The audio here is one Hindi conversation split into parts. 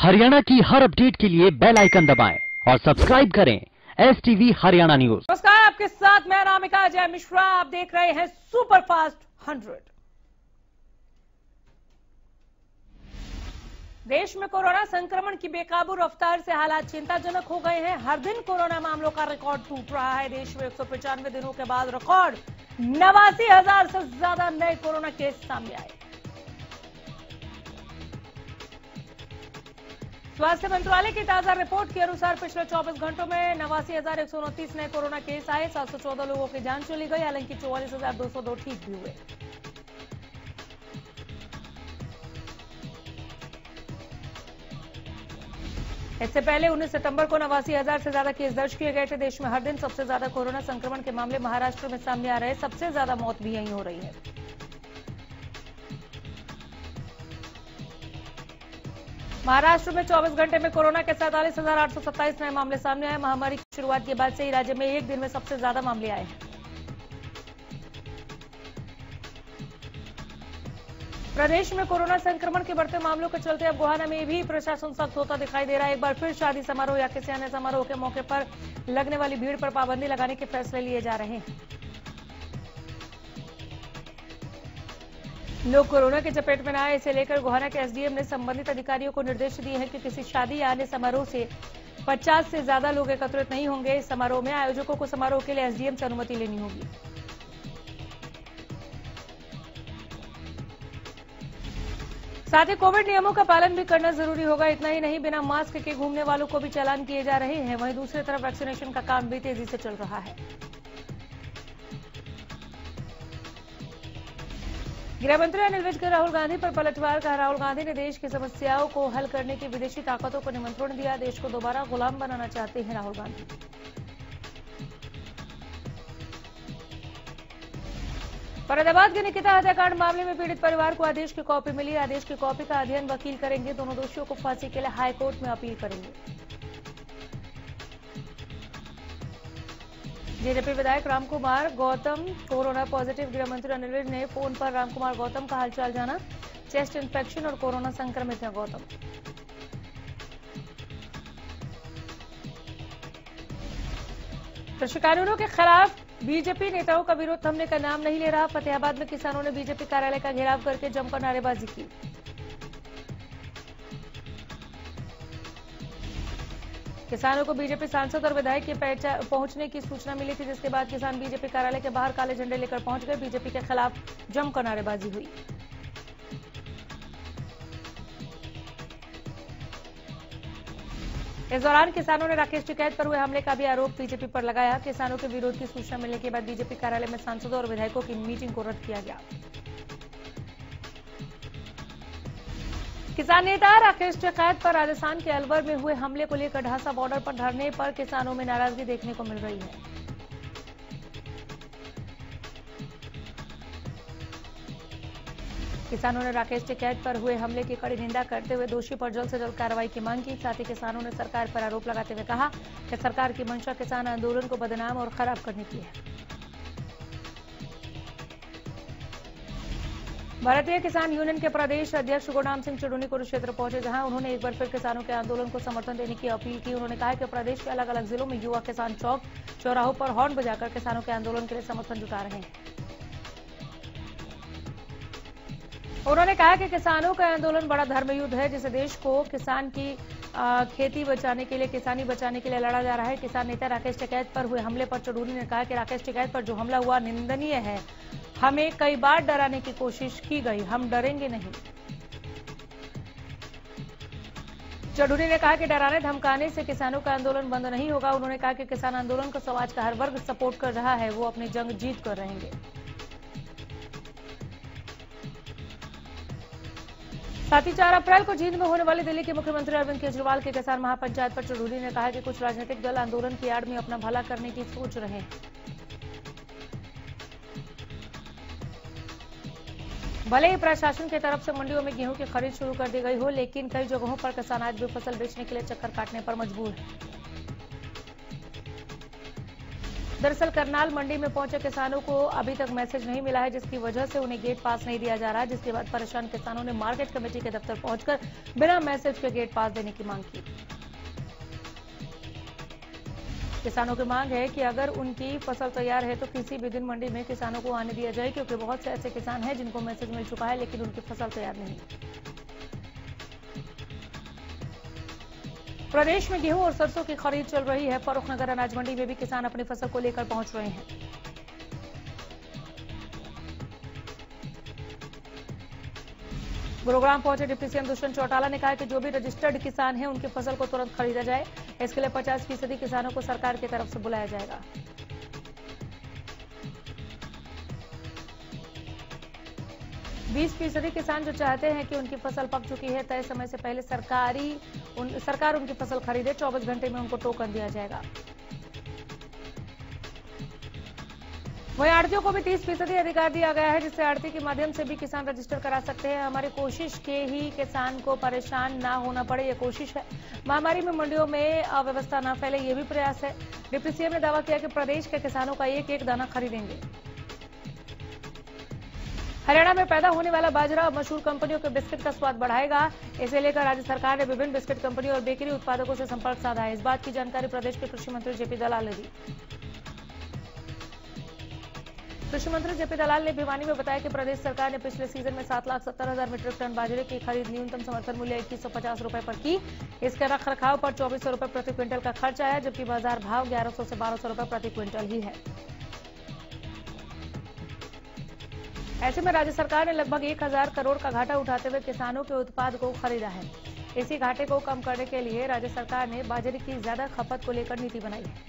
हरियाणा की हर अपडेट के लिए बेल आइकन दबाएं और सब्सक्राइब करें STV हरियाणा न्यूज। नमस्कार, आपके साथ मैं अनामिका अजय मिश्रा। आप देख रहे हैं सुपरफास्ट 100। देश में कोरोना संक्रमण की बेकाबू रफ्तार से हालात चिंताजनक हो गए हैं। हर दिन कोरोना मामलों का रिकॉर्ड टूट रहा है। देश में 195 दिनों के बाद रिकॉर्ड 89,000 से ज्यादा नए कोरोना केस सामने आए। स्वास्थ्य मंत्रालय की ताजा रिपोर्ट के अनुसार पिछले 24 घंटों में 89,129 नए कोरोना केस आए। 714 लोगों की जान चली गई, हालांकि 44,202 ठीक भी हुए। इससे पहले 19 सितंबर को 89,000 से ज्यादा केस दर्ज किए गए थे। देश में हर दिन सबसे ज्यादा कोरोना संक्रमण के मामले महाराष्ट्र में सामने आ रहे हैं। सबसे ज्यादा मौत भी यहीं हो रही है। महाराष्ट्र में 24 घंटे में कोरोना के 47,827 नए मामले सामने आए। महामारी की शुरुआत के बाद से ही राज्य में एक दिन में सबसे ज्यादा मामले आए हैं। प्रदेश में कोरोना संक्रमण के बढ़ते मामलों के चलते अब गोहाना में भी प्रशासन सख्त होता दिखाई दे रहा है। एक बार फिर शादी समारोह या किसी अन्य समारोह के मौके पर लगने वाली भीड़ पर पाबंदी लगाने के फैसले लिए जा रहे हैं। लोग कोरोना की चपेट में न आए, इसे लेकर गोहाना के एसडीएम ने संबंधित अधिकारियों को निर्देश दिए हैं कि किसी शादी या अन्य समारोह से 50 से ज्यादा लोग एकत्रित नहीं होंगे। इस समारोह में आयोजकों को समारोह के लिए एसडीएम से अनुमति लेनी होगी। साथ ही कोविड नियमों का पालन भी करना जरूरी होगा। इतना ही नहीं, बिना मास्क के घूमने वालों को भी चालान किए जा रहे हैं। वहीं दूसरी तरफ वैक्सीनेशन का काम भी तेजी से चल रहा है। गृह मंत्री अनिल विज के राहुल गांधी पर पलटवार का। राहुल गांधी ने देश की समस्याओं को हल करने की विदेशी ताकतों को निमंत्रण दिया। देश को दोबारा गुलाम बनाना चाहते हैं राहुल गांधी। फरीदाबाद के निकिता हत्याकांड मामले में पीड़ित परिवार को आदेश की कॉपी मिली। आदेश की कॉपी का अध्ययन वकील करेंगे। दोनों दोषियों को फांसी के लिए हाईकोर्ट में अपील करेंगे। जेजेपी विधायक रामकुमार गौतम कोरोना पॉजिटिव। गृह मंत्री अनिल विज ने फोन पर रामकुमार गौतम का हालचाल जाना। चेस्ट इंफेक्शन और कोरोना संक्रमित है गौतम। कृषि कानूनों के खिलाफ बीजेपी नेताओं का विरोध थमने का नाम नहीं ले रहा। फतेहाबाद में किसानों ने बीजेपी कार्यालय का घेराव करके जमकर नारेबाजी की। किसानों को बीजेपी सांसद और विधायक के पहुंचने की सूचना मिली थी, जिसके बाद किसान बीजेपी कार्यालय के बाहर काले झंडे लेकर पहुंच गए। बीजेपी के खिलाफ जमकर नारेबाजी हुई। इस दौरान किसानों ने राकेश टिकैत पर हुए हमले का भी आरोप बीजेपी पर लगाया। किसानों के विरोध की सूचना मिलने के बाद बीजेपी कार्यालय में सांसदों और विधायकों की मीटिंग को रद्द किया गया। किसान नेता राकेश टिकैत पर राजस्थान के अलवर में हुए हमले को लेकर ढासा बॉर्डर पर धरने पर किसानों में नाराजगी देखने को मिल रही है। किसानों ने राकेश टिकैत पर हुए हमले की कड़ी निंदा करते हुए दोषी पर जल्द से जल्द कार्रवाई की मांग की। साथ ही किसानों ने सरकार पर आरोप लगाते हुए कहा कि सरकार की मंशा किसान आंदोलन को बदनाम और खराब करने की है। भारतीय किसान यूनियन के प्रदेश अध्यक्ष गुरनाम सिंह चुड़ूनी कुरुक्षेत्र पहुंचे, जहां उन्होंने एक बार फिर किसानों के आंदोलन को समर्थन देने की अपील की। उन्होंने कहा कि प्रदेश के अलग अलग जिलों में युवा किसान चौक चौराहों पर हॉर्न बजाकर किसानों के आंदोलन के लिए समर्थन जुटा रहे हैं। उन्होंने कहा कि किसानों का आंदोलन बड़ा धर्मयुद्ध है, जिसे देश को किसान की खेती बचाने के लिए, किसानी बचाने के लिए लड़ा जा रहा है। किसान नेता राकेश टिकैत पर हुए हमले पर चुड़ूनी ने कहा कि राकेश टिकैत पर जो हमला हुआ निंदनीय है। हमें कई बार डराने की कोशिश की गई, हम डरेंगे नहीं। चुड़ूनी ने कहा कि डराने धमकाने से किसानों का आंदोलन बंद नहीं होगा। उन्होंने कहा कि किसान आंदोलन को समाज का हर वर्ग सपोर्ट कर रहा है, वो अपनी जंग जीत कर रहेंगे। साथ ही 4 अप्रैल को जींद में होने वाली दिल्ली के मुख्यमंत्री अरविंद केजरीवाल के किसान महापंचायत पर चुड़ूनी ने कहा कि कुछ राजनीतिक दल आंदोलन की आड़ में अपना भला करने की सोच रहे हैं। भले ही प्रशासन की तरफ से मंडियों में गेहूं की खरीद शुरू कर दी गई हो, लेकिन कई जगहों पर किसान आज भी फसल बेचने के लिए चक्कर काटने पर मजबूर है। दरअसल करनाल मंडी में पहुंचे किसानों को अभी तक मैसेज नहीं मिला है, जिसकी वजह से उन्हें गेट पास नहीं दिया जा रहा है, जिसके बाद परेशान किसानों ने मार्केट कमेटी के दफ्तर पहुंचकर बिना मैसेज के गेट पास देने की मांग की। किसानों की मांग है कि अगर उनकी फसल तैयार है तो किसी भी दिन मंडी में किसानों को आने दिया जाए, क्योंकि बहुत से ऐसे किसान हैं जिनको मैसेज मिल चुका है लेकिन उनकी फसल तैयार नहीं। प्रदेश में गेहूं और सरसों की खरीद चल रही है। फर्रुखनगर अनाज मंडी में भी किसान अपनी फसल को लेकर पहुंच रहे हैं। गुरुग्राम पहुंचे डिप्टी सीएम दुष्यंत चौटाला ने कहा कि जो भी रजिस्टर्ड किसान हैं उनकी फसल को तुरंत खरीदा जाए। इसके लिए 50% किसानों को सरकार की तरफ से बुलाया जाएगा। बीस फीसदी किसान जो चाहते हैं कि उनकी फसल पक चुकी है, तय समय से पहले सरकार उनकी फसल खरीदे, 24 घंटे में उनको टोकन दिया जाएगा। वहीं आड़तियों को भी 30% अधिकार दिया गया है, जिससे आड़ती के माध्यम से भी किसान रजिस्टर करा सकते हैं। हमारी कोशिश के ही किसान को परेशान ना होना पड़े, ये कोशिश है। महामारी में मंडियों में अव्यवस्था न फैले, ये भी प्रयास है। डिप्टी सीएम ने दावा किया कि प्रदेश के किसानों का एक एक दाना खरीदेंगे। हरियाणा में पैदा होने वाला बाजरा अब मशहूर कंपनियों के बिस्किट का स्वाद बढ़ाएगा। इसे लेकर राज्य सरकार ने विभिन्न बिस्किट कंपनियों और बेकरी उत्पादकों से संपर्क साधा है। इस बात की जानकारी प्रदेश के कृषि मंत्री जेपी दलाल ने दी। कृषि मंत्री जेपी दलाल ने भिवानी में बताया कि प्रदेश सरकार ने पिछले सीजन में 7,70,000 मीट्रिक टन बाजरे की खरीद न्यूनतम समर्थन मूल्य 2150 रुपए पर की। इसके रखरखाव पर 2400 रुपए प्रति क्विंटल का खर्च आया, जबकि बाजार भाव 1100 से 1200 रुपए प्रति क्विंटल ही है। ऐसे में राज्य सरकार ने लगभग 1000 करोड़ का घाटा उठाते हुए किसानों के उत्पाद को खरीदा है। इसी घाटे को कम करने के लिए राज्य सरकार ने बाजरे की ज्यादा खपत को लेकर नीति बनाई है।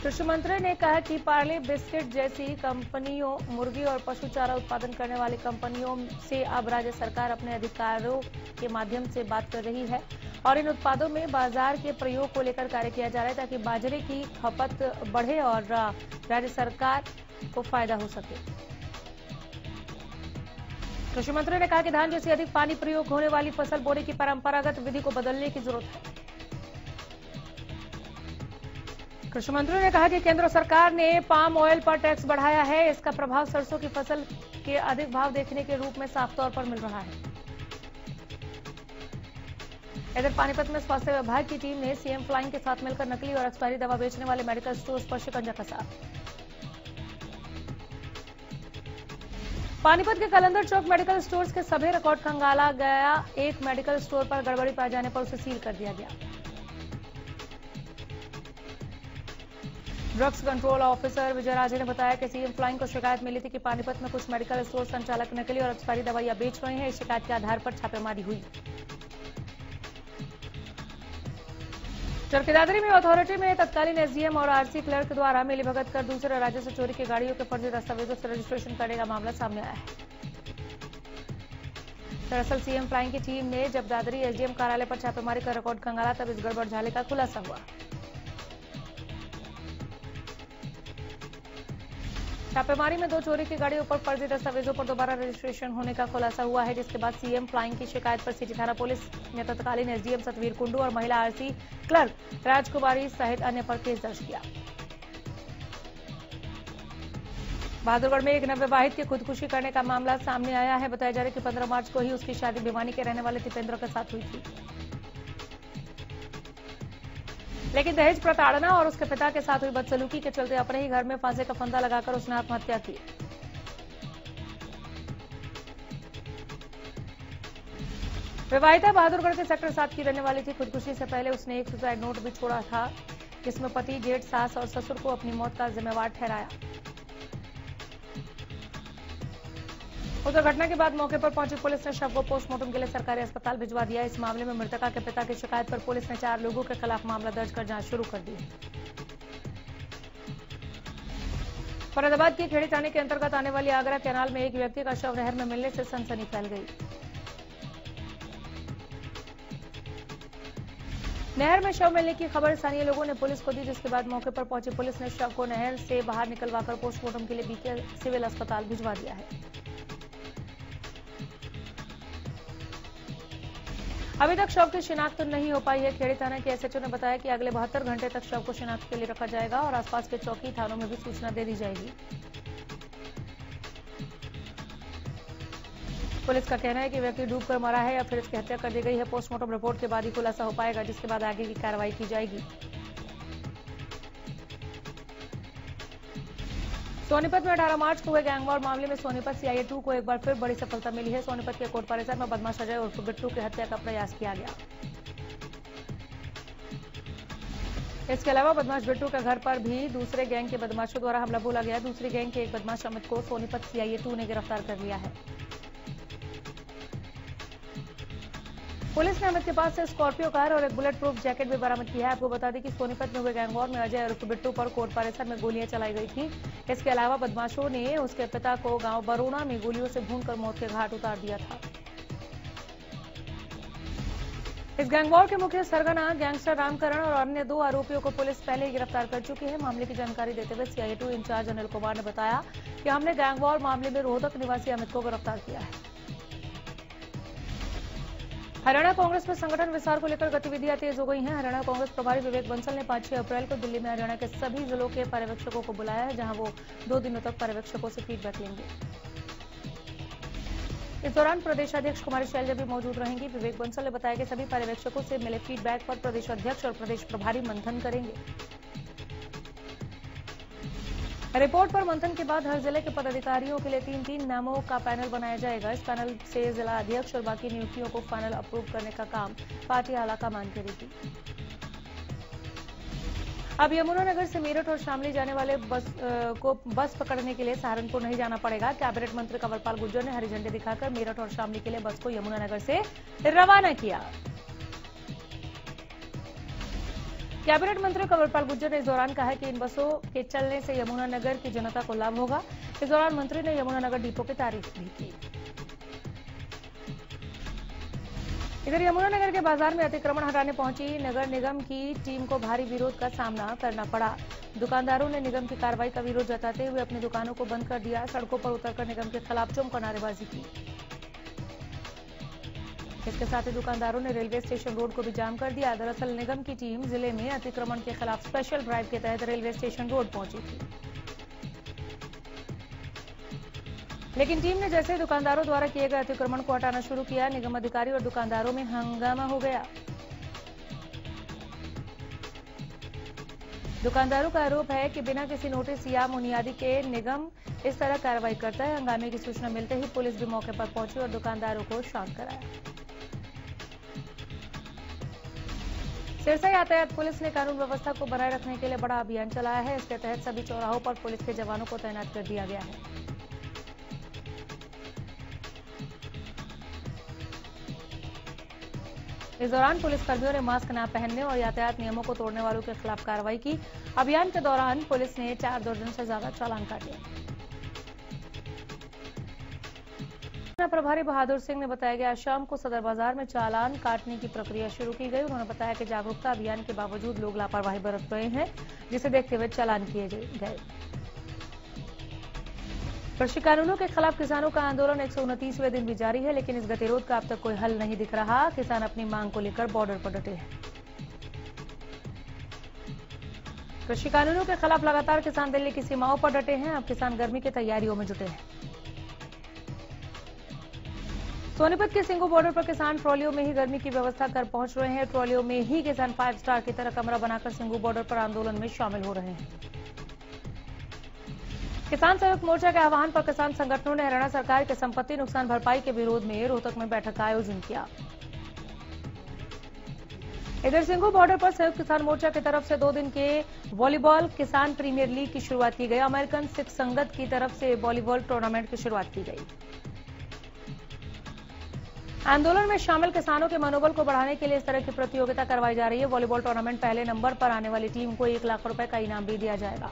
कृषि मंत्री ने कहा कि पार्ले बिस्किट जैसी कंपनियों, मुर्गी और पशु चारा उत्पादन करने वाली कंपनियों से अब राज्य सरकार अपने अधिकारों के माध्यम से बात कर रही है और इन उत्पादों में बाजार के प्रयोग को लेकर कार्य किया जा रहा है, ताकि बाजरे की खपत बढ़े और राज्य सरकार को फायदा हो सके। कृषि मंत्री ने कहा कि धान जैसी अधिक पानी प्रयोग होने वाली फसल बोने की परंपरागत विधि को बदलने की जरूरत है। कृषि मंत्री ने कहा कि केंद्र सरकार ने पाम ऑयल पर टैक्स बढ़ाया है। इसका प्रभाव सरसों की फसल के अधिक भाव देखने के रूप में साफ तौर पर मिल रहा है। इधर पानीपत में स्वास्थ्य विभाग की टीम ने सीएम फ्लाइंग के साथ मिलकर नकली और एक्सपायरी दवा बेचने वाले मेडिकल स्टोर्स पर शिकंजा कसा। पानीपत के कलंदर चौक मेडिकल स्टोर्स के सभी रिकॉर्ड खंगाला गया। एक मेडिकल स्टोर पर गड़बड़ी पाए जाने पर उसे सील कर दिया गया। ड्रग्स कंट्रोल ऑफिसर विजय राजे ने बताया कि सीएम फ्लाइंग को शिकायत मिली थी कि पानीपत में कुछ मेडिकल स्टोर संचालक नकली और एक्सपायरी दवाइयां बेच रहे हैं। इस शिकायत के आधार पर छापेमारी हुई। चरखीदादरी में अथॉरिटी में तत्कालीन एसडीएम और आरसी क्लर्क द्वारा मिलीभगत कर दूसरे राज्य से चोरी की गाड़ियों के फर्जी दस्तावेजों से रजिस्ट्रेशन करने का मामला सामने आया है। दरअसल सीएम फ्लाइंग की टीम ने जब दादरी एसडीएम कार्यालय पर छापेमारी कर रिकॉर्ड खंगाला, तब इस गड़बड़ झाले का खुलासा हुआ। छापेमारी में 2 चोरी की गाड़ियों पर फर्जी दस्तावेजों पर दोबारा रजिस्ट्रेशन होने का खुलासा हुआ है, जिसके बाद सीएम फ्लाइंग की शिकायत पर सिटी थाना पुलिस ने तत्कालीन एसडीएम सतवीर कुंडू और महिला आरसी क्लर्क राजकुमारी सहित अन्य पर केस दर्ज किया। बहादुरगढ़ में एक नवविवाहित की खुदकुशी करने का मामला सामने आया है। बताया जा रहा है कि 15 मार्च को ही उसकी शादी भिवानी के रहने वाले दीपेंद्र के साथ हुई थी, लेकिन दहेज प्रताड़ना और उसके पिता के साथ हुई बदसलूकी के चलते अपने ही घर में फांसी का फंदा लगाकर उसने आत्महत्या की। विवाहिता बहादुरगढ़ के सेक्टर 7 की रहने वाली थी। खुदकुशी से पहले उसने एक सुसाइड नोट भी छोड़ा था, जिसमें पति, जेठ, सास और ससुर को अपनी मौत का जिम्मेवार ठहराया। उधर घटना के बाद मौके पर पहुंची पुलिस ने शव को पोस्टमार्टम के लिए सरकारी अस्पताल भिजवा दिया। इस मामले में मृतका के पिता की शिकायत पर पुलिस ने 4 लोगों के खिलाफ मामला दर्ज कर जांच शुरू कर दी है। फरीदाबाद की खेड़ी थाने के अंतर्गत आने वाली आगरा कैनाल में एक व्यक्ति का शव नहर में मिलने से सनसनी फैल गई। नहर में शव मिलने की खबर स्थानीय लोगों ने पुलिस को दी, जिसके बाद मौके पर पहुंची पुलिस ने शव को नहर से बाहर निकलवाकर पोस्टमार्टम के लिए बीके सिविल अस्पताल भिजवा दिया है। अभी तक शव की शिनाख्त नहीं हो पाई है। खेड़ी थाना के एसएचओ ने बताया कि अगले 72 घंटे तक शव को शिनाख्त के लिए रखा जाएगा और आसपास के चौकी थानों में भी सूचना दे दी जाएगी। पुलिस का कहना है कि व्यक्ति डूबकर मरा है या फिर इसकी हत्या कर दी गई है। पोस्टमार्टम रिपोर्ट के बाद ही खुलासा हो पाएगा, जिसके बाद आगे की कार्रवाई की जाएगी। सोनीपत में 18 मार्च को हुए गैंगवॉर मामले में सोनीपत सीआईए 2 को एक बार फिर बड़ी सफलता मिली है। सोनीपत के कोर्ट परिसर में बदमाश अजय उर्फ बिट्टू की हत्या का प्रयास किया गया। इसके अलावा बदमाश बिट्टू के घर पर भी दूसरे गैंग के बदमाशों द्वारा हमला बोला गया। दूसरी गैंग के एक बदमाश अमित को सोनीपत सीआईए 2 ने गिरफ्तार कर लिया है। पुलिस ने अमित के पास से स्कॉर्पियो कार और एक बुलेट प्रूफ जैकेट भी बरामद की है। आपको बता दें कि सोनीपत में हुए गैंगवॉर में अजय उर्फ बिट्टू पर कोर्ट परिसर में गोलियां चलाई गई थी। इसके अलावा बदमाशों ने उसके पिता को गांव बरोना में गोलियों से भूनकर मौत के घाट उतार दिया था। इस गैंगवॉर के मुख्य सरगना गैंगस्टर रामकरण और अन्य 2 आरोपियों को पुलिस पहले ही गिरफ्तार कर चुकी है। मामले की जानकारी देते हुए सीआईए 2 इंचार्ज अनिल कुमार ने बताया कि हमने गैंगवॉर मामले में रोहतक निवासी अमित को गिरफ्तार किया है। हरियाणा कांग्रेस में संगठन विस्तार को लेकर गतिविधियां तेज हो गई हैं। हरियाणा कांग्रेस प्रभारी विवेक बंसल ने 5-6 अप्रैल को दिल्ली में हरियाणा के सभी जिलों के पर्यवेक्षकों को बुलाया है, जहां वो 2 दिनों तक पर्यवेक्षकों से फीडबैक लेंगे। इस दौरान प्रदेशाध्यक्ष कुमारी शैलजा भी मौजूद रहेंगी। विवेक बंसल ने बताया कि सभी पर्यवेक्षकों से मिले फीडबैक पर प्रदेश अध्यक्ष और प्रदेश प्रभारी मंथन करेंगे। रिपोर्ट पर मंथन के बाद हर जिले के पदाधिकारियों के लिए 3-3 नामों का पैनल बनाया जाएगा। इस पैनल से जिला अध्यक्ष और बाकी नियुक्तियों को फाइनल अप्रूव करने का काम पार्टी आलाकमान करेगी। अब यमुनानगर से मेरठ और शामली जाने वाले बस पकड़ने के लिए सहारनपुर नहीं जाना पड़ेगा। कैबिनेट मंत्री कंवरपाल गुर्जर ने हरी झंडी दिखाकर मेरठ और शामली के लिए बस को यमुनानगर से रवाना किया। कैबिनेट मंत्री कंवरपाल गुर्जर ने इस दौरान कहा कि इन बसों के चलने से यमुनानगर की जनता को लाभ होगा। इस दौरान मंत्री ने यमुनानगर डिपो की तारीफ भी की। इधर यमुनानगर के बाजार में अतिक्रमण हटाने पहुंची नगर निगम की टीम को भारी विरोध का सामना करना पड़ा। दुकानदारों ने निगम की कार्रवाई का विरोध जताते हुए अपनी दुकानों को बंद कर दिया। सड़कों पर उतरकर निगम के खिलाफ जमकर नारेबाजी की। इसके साथ ही दुकानदारों ने रेलवे स्टेशन रोड को भी जाम कर दिया। दरअसल निगम की टीम जिले में अतिक्रमण के खिलाफ स्पेशल ड्राइव के तहत रेलवे स्टेशन रोड पहुंची थी, लेकिन टीम ने जैसे दुकानदारों द्वारा किए गए अतिक्रमण को हटाना शुरू किया, निगम अधिकारी और दुकानदारों में हंगामा हो गया। दुकानदारों का आरोप है कि बिना किसी नोटिस या बुनियादी के निगम इस तरह कार्रवाई करता है। हंगामे की सूचना मिलते ही पुलिस भी मौके पर पहुंची और दुकानदारों को शांत कराया। सिरसा यातायात पुलिस ने कानून व्यवस्था को बनाए रखने के लिए बड़ा अभियान चलाया है। इसके तहत सभी चौराहों पर पुलिस के जवानों को तैनात कर दिया गया है। इस दौरान पुलिसकर्मियों ने मास्क न पहनने और यातायात नियमों को तोड़ने वालों के खिलाफ कार्रवाई की। अभियान के दौरान पुलिस ने 4 दर्जन से ज्यादा चालान काटे। प्रभारी बहादुर सिंह ने बताया कि आज शाम को सदर बाजार में चालान काटने की प्रक्रिया शुरू की गई। उन्होंने बताया कि जागरूकता अभियान के बावजूद लोग लापरवाही बरत रहे हैं, जिसे देखते हुए चालान किए गए। कृषि कानूनों के खिलाफ किसानों का आंदोलन 129वें दिन भी जारी है, लेकिन इस गतिरोध का अब तक कोई हल नहीं दिख रहा। किसान अपनी मांग को लेकर बॉर्डर पर डटे हैं। कृषि कानूनों के खिलाफ लगातार किसान दिल्ली की सीमाओं पर डटे हैं। अब किसान गर्मी की तैयारियों में जुटे हैं। सोनीपत के सिंगू बॉर्डर पर किसान ट्रॉलियों में ही गर्मी की व्यवस्था कर पहुंच रहे हैं। ट्रॉलियों में ही किसान 5 स्टार की तरह कमरा बनाकर सिंगू बॉर्डर पर आंदोलन में शामिल हो रहे हैं। किसान संयुक्त मोर्चा के आह्वान पर किसान संगठनों ने हरियाणा सरकार के संपत्ति नुकसान भरपाई के विरोध में रोहतक में बैठक का आयोजन किया। इधर सिंघू बॉर्डर पर संयुक्त किसान मोर्चा की तरफ से 2 दिन के वॉलीबॉल किसान प्रीमियर लीग की शुरुआत की गई। अमेरिकन सिख संगत की तरफ से वॉलीबॉल टूर्नामेंट की शुरुआत की गई। आंदोलन में शामिल किसानों के मनोबल को बढ़ाने के लिए इस तरह की प्रतियोगिता करवाई जा रही है। वॉलीबॉल टूर्नामेंट पहले नंबर पर आने वाली टीम को 1 लाख रुपए का इनाम भी दिया जाएगा।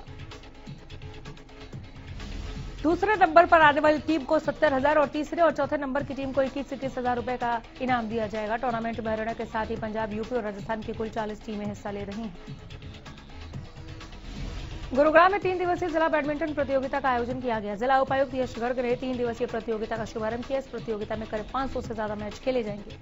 दूसरे नंबर पर आने वाली टीम को 70,000 और तीसरे और चौथे नंबर की टीम को 21,000 रुपए का इनाम दिया जाएगा। टूर्नामेंट में हरियाणा के साथ ही पंजाब, यूपी और राजस्थान की कुल 40 टीमें हिस्सा ले रही हैं। गुरुग्राम में 3 दिवसीय जिला बैडमिंटन प्रतियोगिता का आयोजन किया गया। जिला उपायुक्त यश गर्ग ने 3 दिवसीय प्रतियोगिता का शुभारंभ किया। इस प्रतियोगिता में करीब 500 से ज्यादा मैच खेले जाएंगे।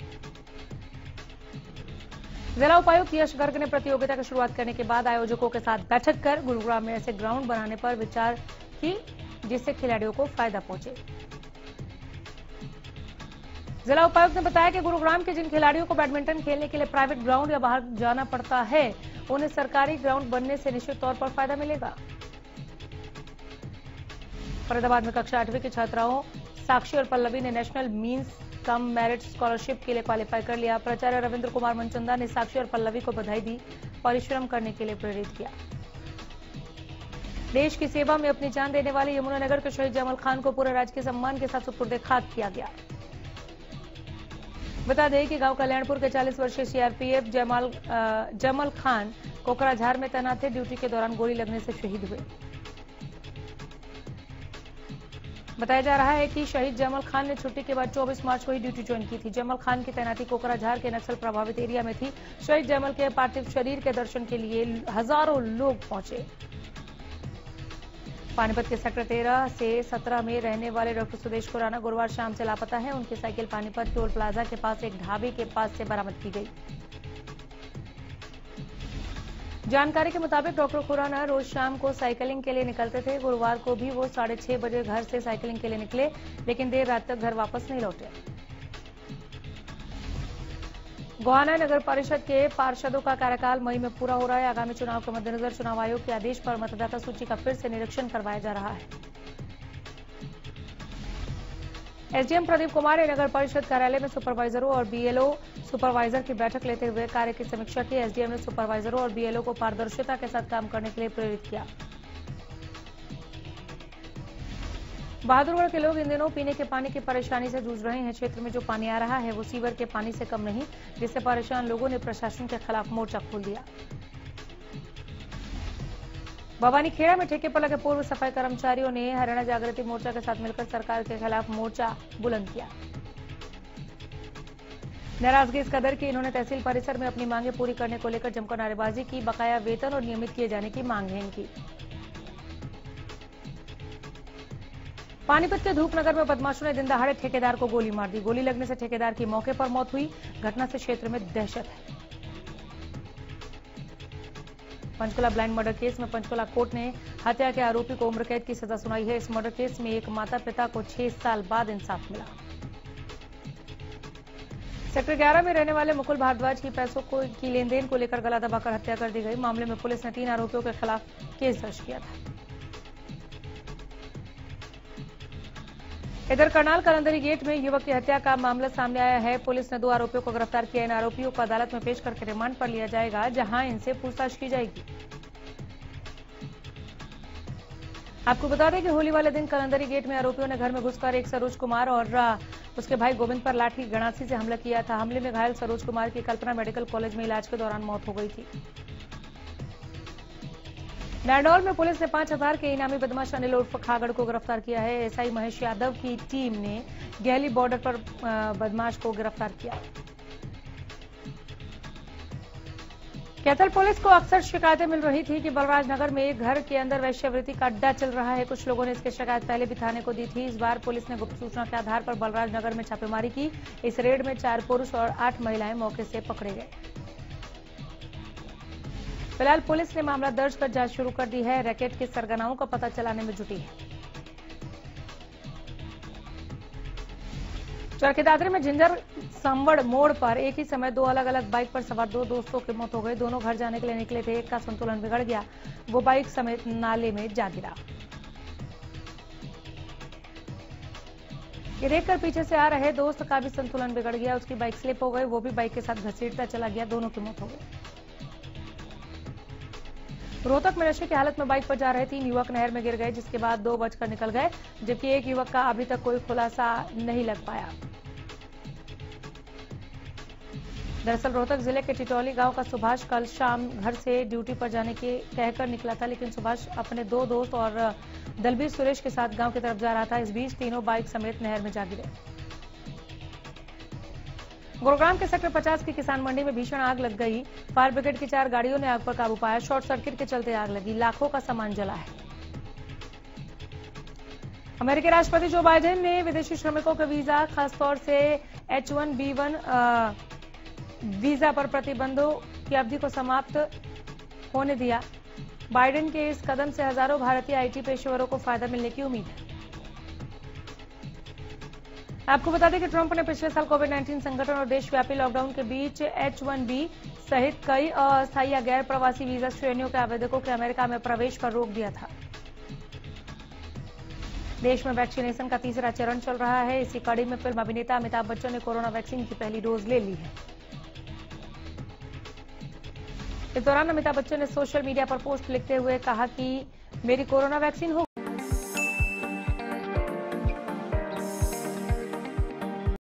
जिला उपायुक्त यश गर्ग ने प्रतियोगिता की शुरुआत करने के बाद आयोजकों के साथ बैठक कर गुरुग्राम में ऐसे ग्राउंड बनाने पर विचार की जिससे खिलाड़ियों को फायदा पहुंचे। जिला उपायुक्त ने बताया कि गुरुग्राम के जिन खिलाड़ियों को बैडमिंटन खेलने के लिए प्राइवेट ग्राउंड या बाहर जाना पड़ता है, उन्हें सरकारी ग्राउंड बनने से निश्चित तौर पर फायदा मिलेगा। फरीदाबाद में कक्षा 8वीं की छात्राओं साक्षी और पल्लवी ने national means cum merit scholarship के लिए क्वालिफाई कर लिया। प्राचार्य रविंद्र कुमार मनचंदा ने साक्षी और पल्लवी को बधाई दी, परिश्रम करने के लिए प्रेरित किया। देश की सेवा में अपनी जान देने वाले यमुनानगर के शहीद जैमल खान को पूरे राजकीय सम्मान के साथ सुपुर्द खाक किया गया। बता दें कि गांव कल्याणपुर के 40 वर्षीय सीआरपीएफ जमल खान कोकराझार में तैनात थे। ड्यूटी के दौरान गोली लगने से शहीद हुए। बताया जा रहा है कि शहीद जमल खान ने छुट्टी के बाद 24 मार्च को ही ड्यूटी ज्वाइन की थी। जमल खान की तैनाती कोकराझार के नक्सल प्रभावित एरिया में थी। शहीद जमल के पार्थिव शरीर के दर्शन के लिए हजारों लोग पहुंचे। पानीपत के सेक्टर 13 से 17 में रहने वाले डॉक्टर सुदेश खुराना गुरुवार शाम से लापता है। उनकी साइकिल पानीपत टोल प्लाजा के पास एक ढाबे के पास से बरामद की गई। जानकारी के मुताबिक डॉक्टर खुराना रोज शाम को साइकिलिंग के लिए निकलते थे। गुरुवार को भी वो 6:30 बजे घर से साइकिलिंग के लिए निकले, लेकिन देर रात तक घर वापस नहीं लौटे। गोहाना नगर परिषद के पार्षदों का कार्यकाल मई में पूरा हो रहा है। आगामी चुनाव के मद्देनजर चुनाव आयोग के आदेश पर मतदाता सूची का फिर से निरीक्षण करवाया जा रहा है। एसडीएम प्रदीप कुमार ने नगर परिषद कार्यालय में सुपरवाइजरों और बीएलओ सुपरवाइजर की बैठक लेते हुए कार्य की समीक्षा की। एसडीएम ने सुपरवाइजरों और बीएलओ को पारदर्शिता के साथ काम करने के लिए प्रेरित किया। बहादुरगढ़ के लोग इन दिनों पीने के पानी की परेशानी से जूझ रहे हैं। क्षेत्र में जो पानी आ रहा है वो सीवर के पानी से कम नहीं, जिससे परेशान लोगों ने प्रशासन के खिलाफ मोर्चा खोल दिया। भवानीखेड़ा में ठेके पर लगे पूर्व सफाई कर्मचारियों ने हरियाणा जागृति मोर्चा के साथ मिलकर सरकार के खिलाफ मोर्चा बुलंद किया। नाराजगी इस कदर की इन्होंने तहसील परिसर में अपनी मांगे पूरी करने को लेकर जमकर नारेबाजी की। बकाया वेतन और नियमित किए जाने की मांग है इनकी। पानीपत के धूपनगर में बदमाशों ने दिन दहाड़े ठेकेदार को गोली मार दी। गोली लगने से ठेकेदार की मौके पर मौत हुई। घटना से क्षेत्र में दहशत है। पंचकुला ब्लाइंड मर्डर केस में पंचकुला कोर्ट ने हत्या के आरोपी को उम्र कैद की सजा सुनाई है। इस मर्डर केस में एक माता पिता को 6 साल बाद इंसाफ मिला। सेक्टर 11 में रहने वाले मुकुल भारद्वाज की पैसों की लेन देन को लेकर गला दबाकर हत्या कर दी गई। मामले में पुलिस ने 3 आरोपियों के खिलाफ केस दर्ज किया था। इधर करनाल कलंदरी गेट में युवक की हत्या का मामला सामने आया है। पुलिस ने 2 आरोपियों को गिरफ्तार किया। इन आरोपियों को अदालत में पेश करके रिमांड पर लिया जाएगा, जहां इनसे पूछताछ की जाएगी। आपको बता दें कि होली वाले दिन कलंदरी गेट में आरोपियों ने घर में घुसकर एक सरोज कुमार और उसके भाई गोविंद पर लाठी गणासी से हमला किया था। हमले में घायल सरोज कुमार की कल्पना मेडिकल कॉलेज में इलाज के दौरान मौत हो गई थी। नारनौल में पुलिस ने 5,000 के इनामी बदमाश अनिल उर्फ खागड़ को गिरफ्तार किया है। एसआई महेश यादव की टीम ने गहली बॉर्डर पर बदमाश को गिरफ्तार किया। कैथल पुलिस को अक्सर शिकायतें मिल रही थी कि बलराजनगर में एक घर के अंदर वैश्यावृत्ति का अड्डा चल रहा है। कुछ लोगों ने इसकी शिकायत पहले भी थाने को दी थी। इस बार पुलिस ने गुप्त सूचना के आधार पर बलराजनगर में छापेमारी की। इस रेड में 4 पुरुष और 8 महिलाएं मौके से पकड़े गए। फिलहाल पुलिस ने मामला दर्ज कर जांच शुरू कर दी है। रैकेट के सरगनाओं का पता चलाने में जुटी है। चरखीदादरी में झिंझर संवड़ मोड़ पर एक ही समय 2 अलग अलग बाइक पर सवार 2 दोस्तों की मौत हो गई। दोनों घर जाने के लिए निकले थे। एक का संतुलन बिगड़ गया, वो बाइक समेत नाले में जा गिरा। ये देखकर पीछे से आ रहे दोस्त का भी संतुलन बिगड़ गया। उसकी बाइक स्लिप हो गई, वो भी बाइक के साथ घसीटता चला गया। दोनों की मौत हो गई। रोहतक में नशे की हालत में बाइक पर जा रहे 3 युवक नहर में गिर गए, जिसके बाद 2 बचकर निकल गए, जबकि एक युवक का अभी तक कोई खुलासा नहीं लग पाया। दरअसल रोहतक जिले के टिटौली गांव का सुभाष कल शाम घर से ड्यूटी पर जाने के कहकर निकला था, लेकिन सुभाष अपने 2 दोस्त और दलबीर सुरेश के साथ गांव की तरफ जा रहा था। इस बीच तीनों बाइक समेत नहर में जा गिरे। गुरुग्राम के सेक्टर 50 की किसान मंडी में भीषण आग लग गई। फायर ब्रिगेड की 4 गाड़ियों ने आग पर काबू पाया। शॉर्ट सर्किट के चलते आग लगी। लाखों का सामान जला है। अमेरिकी राष्ट्रपति जो बाइडेन ने विदेशी श्रमिकों के वीजा, खासतौर से H1B1 वीजा पर प्रतिबंधों की अवधि को समाप्त होने दिया। बाइडेन के इस कदम से हजारों भारतीय आईटी पेशेवरों को फायदा मिलने की उम्मीद है। आपको बता दें कि ट्रंप ने पिछले साल कोविड-19 संकट और देशव्यापी लॉकडाउन के बीच H-1B सहित कई अस्थायी या गैर प्रवासी वीजा श्रेणियों के आवेदकों के अमेरिका में प्रवेश पर रोक दिया था। देश में वैक्सीनेशन का तीसरा चरण चल रहा है। इसी कड़ी में फिल्म अभिनेता अमिताभ बच्चन ने कोरोना वैक्सीन की पहली डोज ले ली है। इस दौरान अमिताभ बच्चन ने सोशल मीडिया पर पोस्ट लिखते हुए कहा कि मेरी कोरोना वैक्सीन हो